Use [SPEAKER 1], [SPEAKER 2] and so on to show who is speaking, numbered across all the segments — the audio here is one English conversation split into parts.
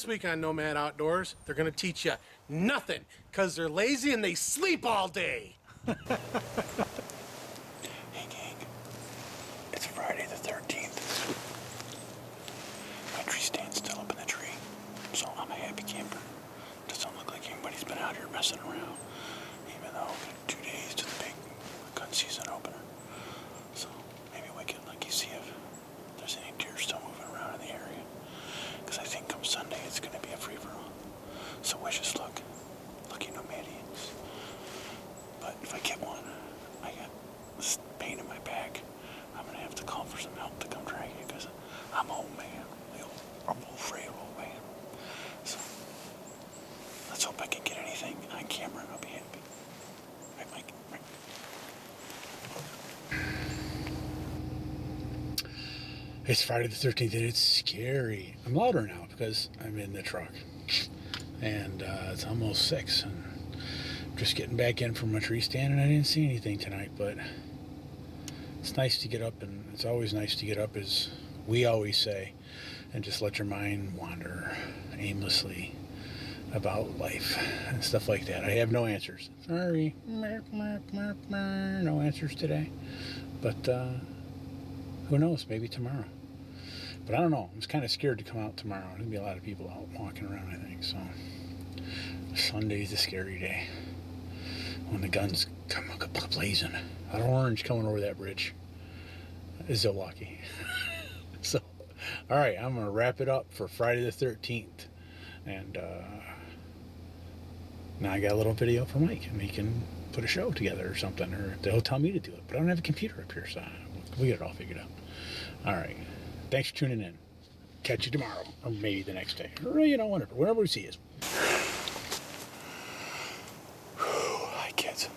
[SPEAKER 1] week on Nomad Outdoors, they're going to teach you nothing because they're lazy and they sleep all day.
[SPEAKER 2] Hey gang, it's Friday the 13th. My tree stand's still up in the tree, so I'm a happy camper. Doesn't look like anybody's been out here messing around, even though we've got 2 days to the big gun season opener. So maybe we get lucky, see if there's any deer still moving around in the area. Because I think come Sunday it's going to be a free-for-all. So wish us luck, lucky Nomadians. But if I get one, I got this pain in my back. I'm going to have to call for some help to come drag it because I'm old man. I'm old, frail old man. So let's hope I can get anything on camera and I'll be happy. Right, Mike? Right. It's Friday the 13th and it's scary. I'm louder now because I'm in the truck. And it's almost 6 and just getting back in from my tree stand and I didn't see anything tonight, but it's nice to get up, and it's always nice to get up, as we always say, and just let your mind wander aimlessly about life and stuff like that. I have no answers. Sorry. No answers today. But who knows? Maybe tomorrow. But I don't know. I'm just kind of scared to come out tomorrow. There's going to be a lot of people out walking around, I think. So Sunday's a scary day when the guns come blazing. An orange coming over that bridge is Zilwaukee. So, all right, I'm going to wrap it up for Friday the 13th. And now I got a little video for Mike, and he can put a show together or something, or they'll tell me to do it. But I don't have a computer up here, so we get it all figured out. All right. Thanks for tuning in. Catch you tomorrow, or maybe the next day, or whenever we see you. Hi kids.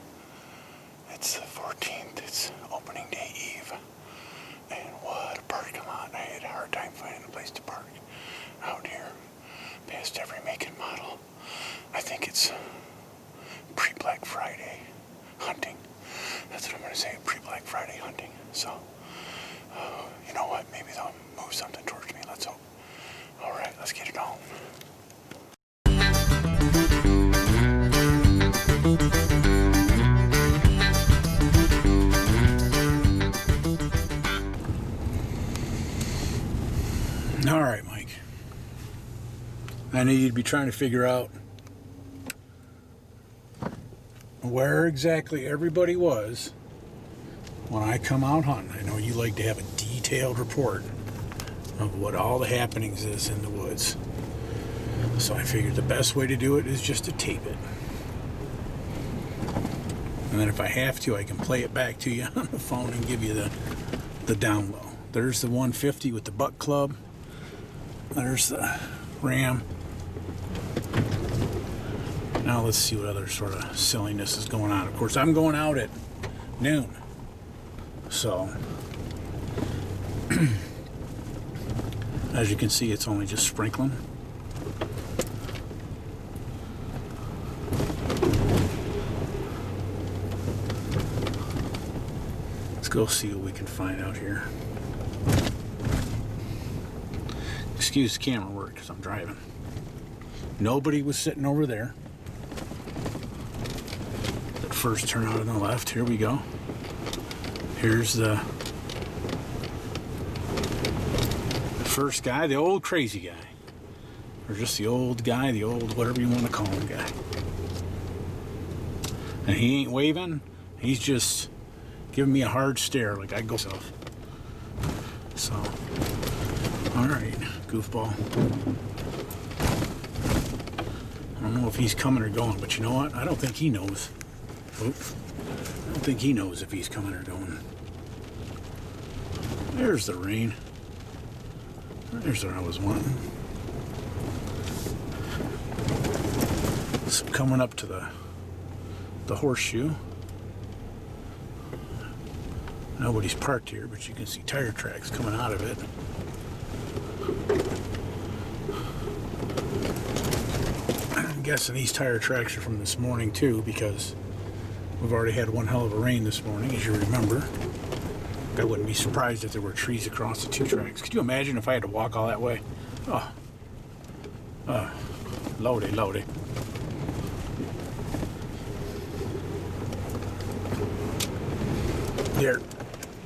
[SPEAKER 2] It's the 14th. It's opening day eve, and what a park I'm on. I had a hard time finding a place to park out here. Past every make and model. I think it's pre-Black Friday hunting. That's what I'm going to say. Pre-Black Friday hunting. So. You know what? Maybe they'll move something towards me. Let's hope. All right, let's get it on. All right, Mike. I knew you'd be trying to figure out where exactly everybody was when I come out hunting. I know you like to have a detailed report of what all the happenings is in the woods. So I figured the best way to do it is just to tape it. And then if I have to, I can play it back to you on the phone and give you the down low. There's the 150 with the butt club. There's the ram. Now let's see what other sort of silliness is going on. Of course, I'm going out at noon. So, as you can see, it's only just sprinkling. Let's go see what we can find out here. Excuse the camera work because I'm driving. Nobody was sitting over there. That first turn out on the left. Here we go. Here's the first guy, the old crazy guy. Or just the old guy, the old whatever you want to call him guy. And he ain't waving. He's just giving me a hard stare like I go self. So, alright, goofball. I don't know if he's coming or going, but you know what? I don't think he knows. Oop. I don't think he knows if he's coming or going. There's the rain. There's what I was wanting. So coming up to the horseshoe. Nobody's parked here, but you can see tire tracks coming out of it. I'm guessing these tire tracks are from this morning too, because we've already had one hell of a rain this morning, as you remember. I wouldn't be surprised if there were trees across the two tracks. Could you imagine if I had to walk all that way? Oh, Loady. Here.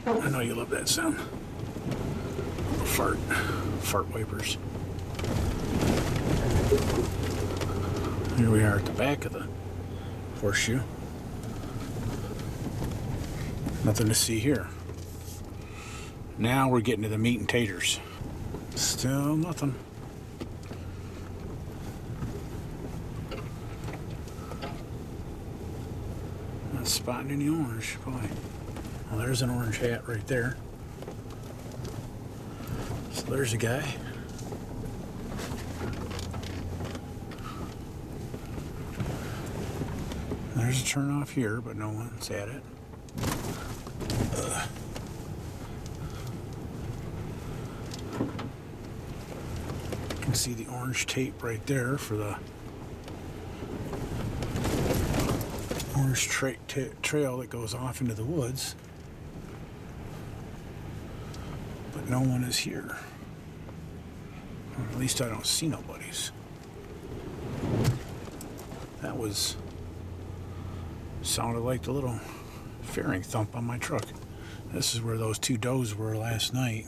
[SPEAKER 2] I know you love that sound. Fart wipers. Here we are at the back of the horseshoe. Nothing to see here. Now we're getting to the meat and taters. Still nothing. Not spotting any orange, boy. Well, there's an orange hat right there. So there's a guy. There's a turn off here, but no one's at it. You can see the orange tape right there for the orange trail that goes off into the woods. But no one is here. Or at least I don't see nobody's. That was... sounded like the little fairing thump on my truck. This is where those two does were last night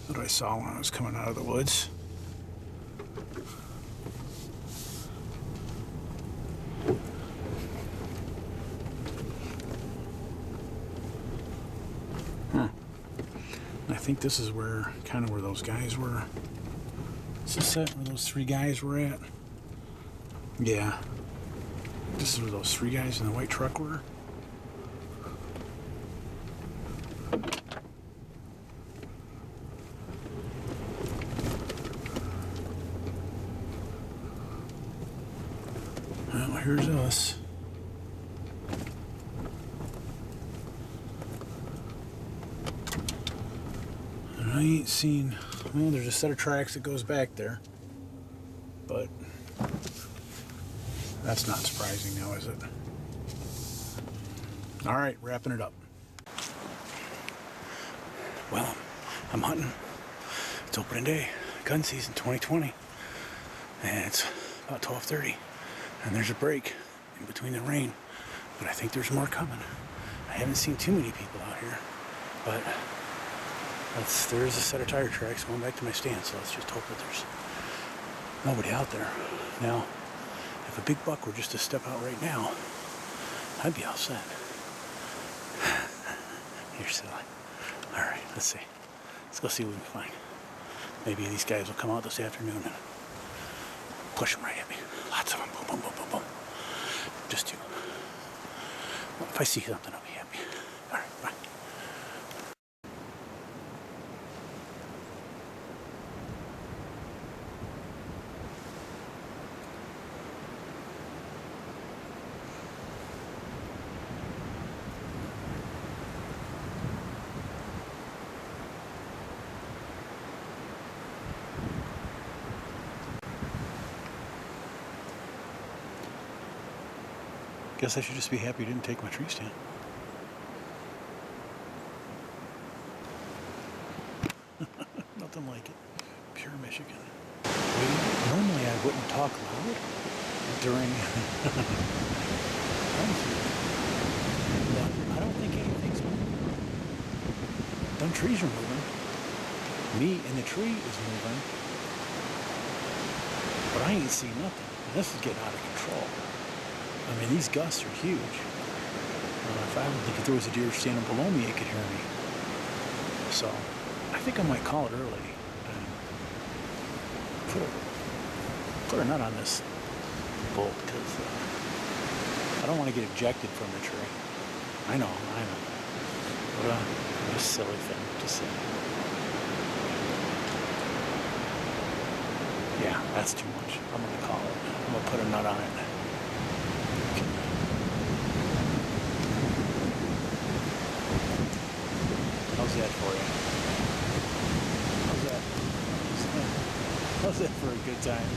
[SPEAKER 2] that I saw when I was coming out of the woods. I think this is where, kind of where those guys were. Is this it, where those three guys were at? Yeah. This is where those three guys in the white truck were. Well, here's us. And I ain't seen... well, there's a set of tracks that goes back there. But... that's not surprising now, is it? All right, wrapping it up. Well, I'm hunting. It's opening day, gun season 2020. And it's about 12:30. And there's a break in between the rain. But I think there's more coming. I haven't seen too many people out here. But there is a set of tire tracks going back to my stand. So let's just hope that there's nobody out there. Now, if a big buck were just to step out right now, I'd be all set. You're silly. All right, let's see. Let's go see what we can find. Maybe these guys will come out this afternoon and push them right at me. Lots of them. Boom, boom, boom, boom, boom. Just two. Well, if I see something, I'll be happy. All right, bye. Guess I should just be happy you didn't take my tree stand. Nothing like it. Pure Michigan. Normally I wouldn't talk loud during but I don't think anything's moving. Them trees are moving. Me and the tree is moving. But I ain't seen nothing. This is getting out of control. I mean, these gusts are huge. If there was a deer standing below me, it could hear me. So, I think I might call it early and put a nut on this bolt because I don't want to get ejected from the tree. I know. What a silly thing to say. Yeah, that's too much. I'm going to call it. I'm going to put a nut on it. How's that for you? How's that for a good time?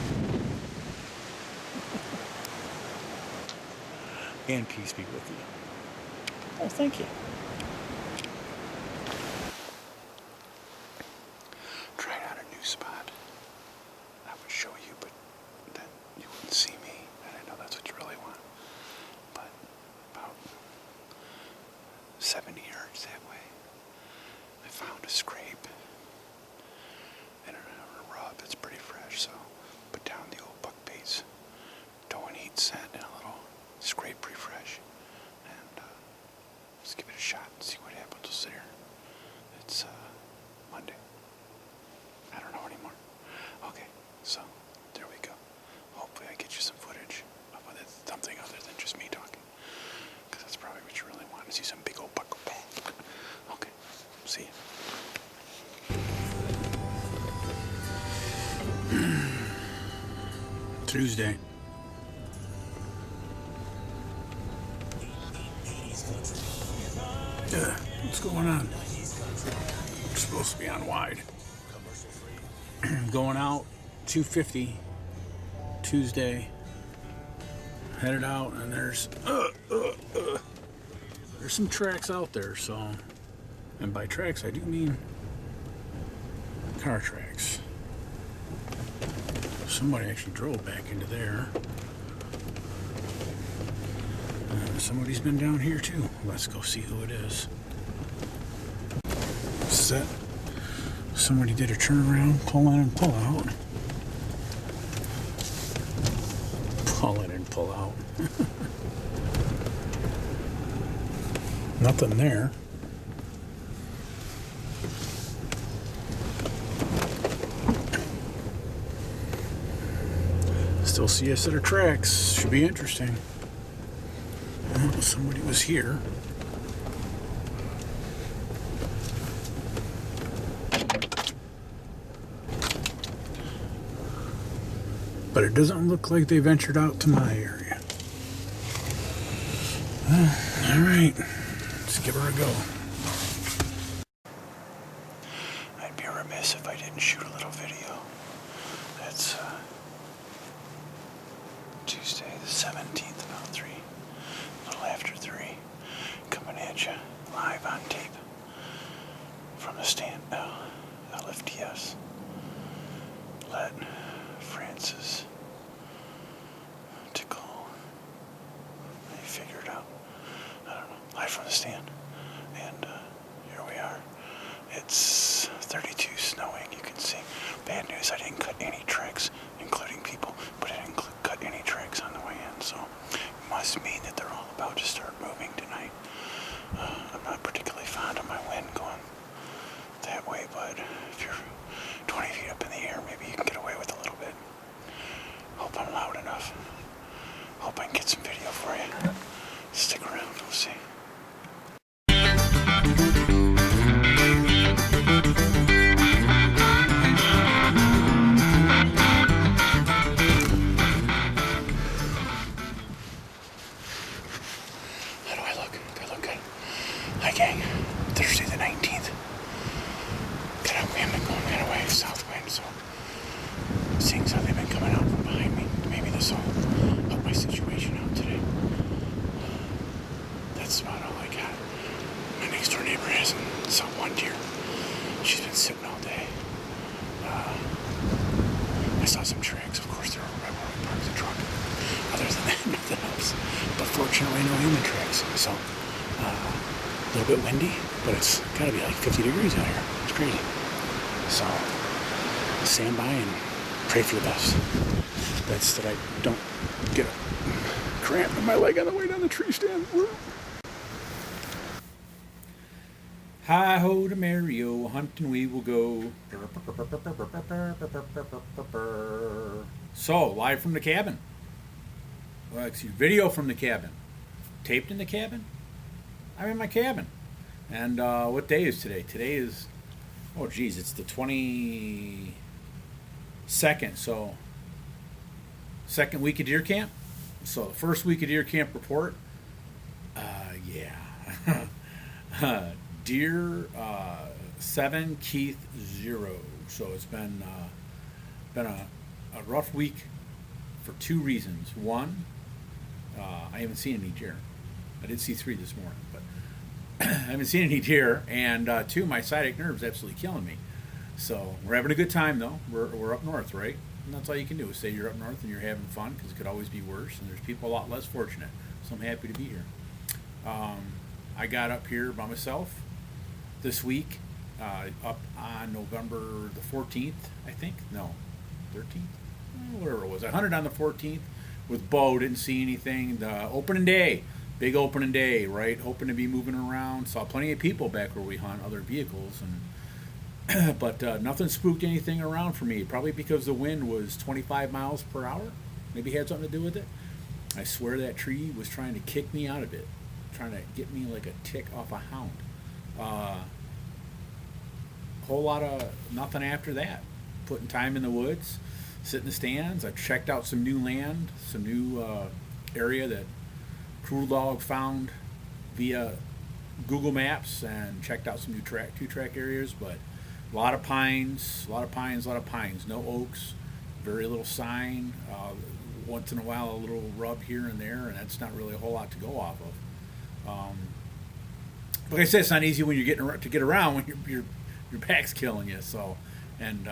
[SPEAKER 2] And peace be with you. Oh, thank you. Tried out a new spot. I would show you
[SPEAKER 3] Tuesday. What's going on? We're supposed to be on wide. Going out 250 Tuesday. Headed out, and there's some tracks out there. So, and by tracks I do mean car tracks. Somebody actually drove back into there. Somebody's been down here too. Let's go see who it is. Set. Somebody did a turnaround, pull in and pull out. Pull in and pull out. Nothing there. Still see a set of tracks. Should be interesting. Oh, somebody was here. But it doesn't look like they ventured out to my area. All right, let's give her a go.
[SPEAKER 2] I'd be remiss if I didn't shoot a little video. That's Tuesday the 17th, about 3, a little after 3, coming at you live on tape from the stand. LFTS. Let Francis tickle. I figure it out. I don't know. Live from the stand. And here we are. It's 32 snowing, you can see. Bad news, I didn't cut any tracks, including people, but I didn't cut any tracks on the way in, so it must mean that they're all about to start moving tonight. I'm not particularly fond of my wind going that way, but if you're 20 feet up in the air, maybe you can get away with a little bit. Hope I'm loud enough. Hope I can get some video for you. Stick around, we'll see. How do I look? Do I look good? Hi gang, Thursday the 19th. We haven't been going kind of way south wind, so seeing as how they've been coming out from behind me, maybe this will help my situation out today. That's about all I got. My next door neighbor hasn't saw one deer. She's been sitting all day. I saw some tracks, of course, they were right where we parked the truck. Other than that, nothing else. But fortunately, no human tracks. So, a little bit windy, but it's gotta be like 50 degrees out here. It's crazy. So, stand by and pray for the best. That's that I don't get a cramp in my leg on the way down the tree stand. Woo.
[SPEAKER 3] Hi-ho to Mario, hunting we will go. So, live from the cabin. Well, excuse me, video from the cabin. Taped in the cabin? I'm in my cabin. And what day is today? Today is, oh geez, it's the 22nd. So, second week of deer camp. So, the first week of deer camp report. Yeah. Deer 7, Keith 0. So it's been a rough week for two reasons. One, I haven't seen any deer. I did see 3 this morning, but I haven't seen any deer. And 2, my sciatic nerve's absolutely killing me. So we're having a good time though. We're up north, right? And that's all you can do is say you're up north and you're having fun, because it could always be worse. And there's people a lot less fortunate. So I'm happy to be here. I got up here by myself this week, up on November the 14th, I think. No, 13th? Whatever it was. I hunted on the 14th with Bo, didn't see anything. The opening day, big opening day, right? Hoping to be moving around. Saw plenty of people back where we hunt, other vehicles, and but nothing spooked anything around for me. Probably because the wind was 25 miles per hour. Maybe had something to do with it. I swear that tree was trying to kick me out of it, trying to get me like a tick off a hound. Whole lot of nothing after that. Putting time in the woods, sit in the stands. I've checked out some new land, some new area that Cruel Dog found via Google Maps, and checked out some new two-track areas, but a lot of pines, no oaks, very little sign. Once in a while, a little rub here and there, and that's not really a whole lot to go off of. Like I said, it's not easy when you're getting to get around when your back's killing you. So, and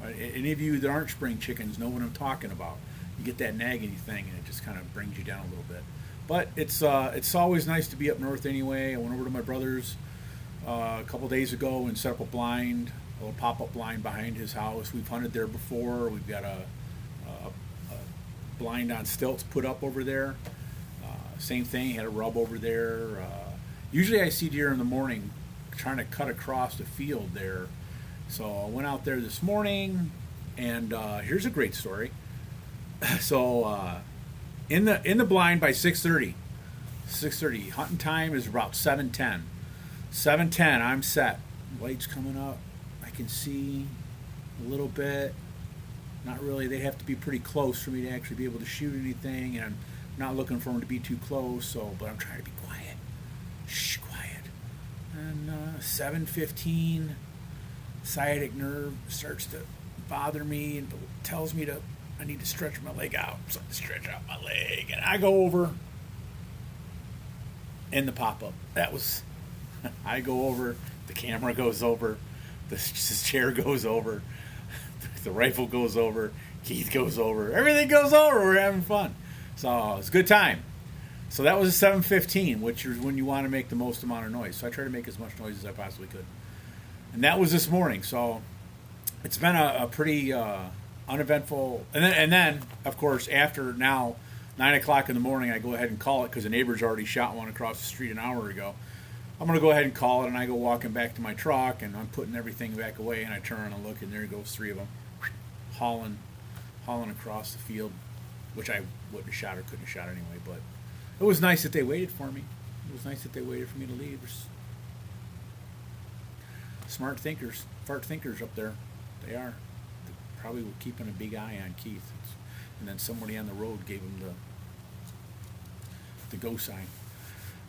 [SPEAKER 3] any of you that aren't spring chickens know what I'm talking about. You get that nagging thing, and it just kind of brings you down a little bit. But it's always nice to be up north anyway. I went over to my brother's a couple days ago and set up a blind, a little pop-up blind behind his house. We've hunted there before. We've got a blind on stilts put up over there. Same thing, had a rub over there. Usually I see deer in the morning trying to cut across the field there. So I went out there this morning, and here's a great story. So in the blind by 6:30, hunting time is about 7:10. 7:10, I'm set. Light's coming up. I can see a little bit. Not really. They have to be pretty close for me to actually be able to shoot anything, and I'm not looking for them to be too close. So, but I'm trying to be quiet. Shh, quiet. And 7:15, sciatic nerve starts to bother me and tells me I need to stretch my leg out. So I stretch out my leg, and I go over. And the pop-up. That was. I go over. The camera goes over. This chair goes over. The rifle goes over. Keith goes over. Everything goes over. We're having fun. So it's a good time. So that was a 7:15, which is when you want to make the most amount of noise. So I try to make as much noise as I possibly could. And that was this morning. So it's been a pretty uneventful. And then, of course, after now 9 o'clock in the morning, I go ahead and call it because the neighbors already shot one across the street an hour ago. I'm going to go ahead and call it, and I go walking back to my truck, and I'm putting everything back away, and I turn and look, and there goes three of them hauling across the field, which I wouldn't have shot or couldn't have shot anyway. But it was nice that they waited for me. It was nice that they waited for me to leave. Smart thinkers, fart thinkers up there. They are. They probably were keeping a big eye on Keith. And then somebody on the road gave him the go sign.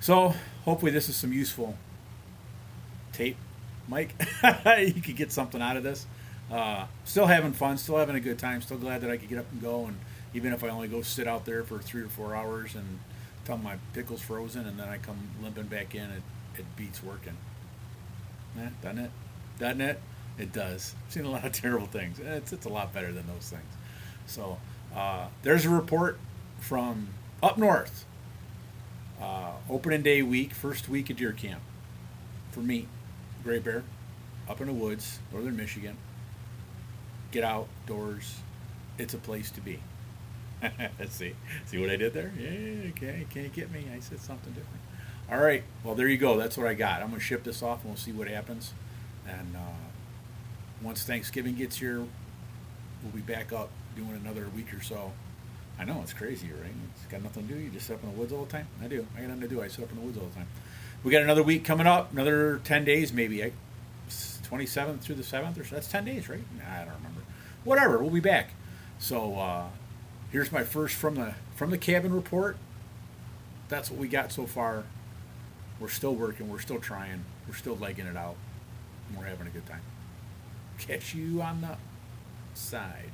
[SPEAKER 3] So hopefully this is some useful tape, Mike. You could get something out of this. Still having fun, still having a good time, still glad that I could get up and go, and even if I only go sit out there for 3 or 4 hours and tell my pickle's frozen and then I come limping back in, it beats working. Doesn't it? It does. I've seen a lot of terrible things. It's a lot better than those things. So there's a report from up north. Opening day week, first week of deer camp for me, GrayBear, up in the woods, northern Michigan. Get outdoors. It's a place to be. Let's see what I did there? Yeah, okay, can't get me. I said something different. All right, well, there you go. That's what I got. I'm going to ship this off, and we'll see what happens. And once Thanksgiving gets here, we'll be back up doing another week or so. I know, it's crazy, right? It's got nothing to do. You just sit up in the woods all the time. I do. I got nothing to do. I sit up in the woods all the time. We got another week coming up, another 10 days maybe. 27th through the 7th or so. That's 10 days, right? Nah, I don't remember. Whatever, we'll be back. So here's my first from the cabin report. That's what we got so far. We're still working. We're still trying. We're still legging it out. And we're having a good time. Catch you on the side.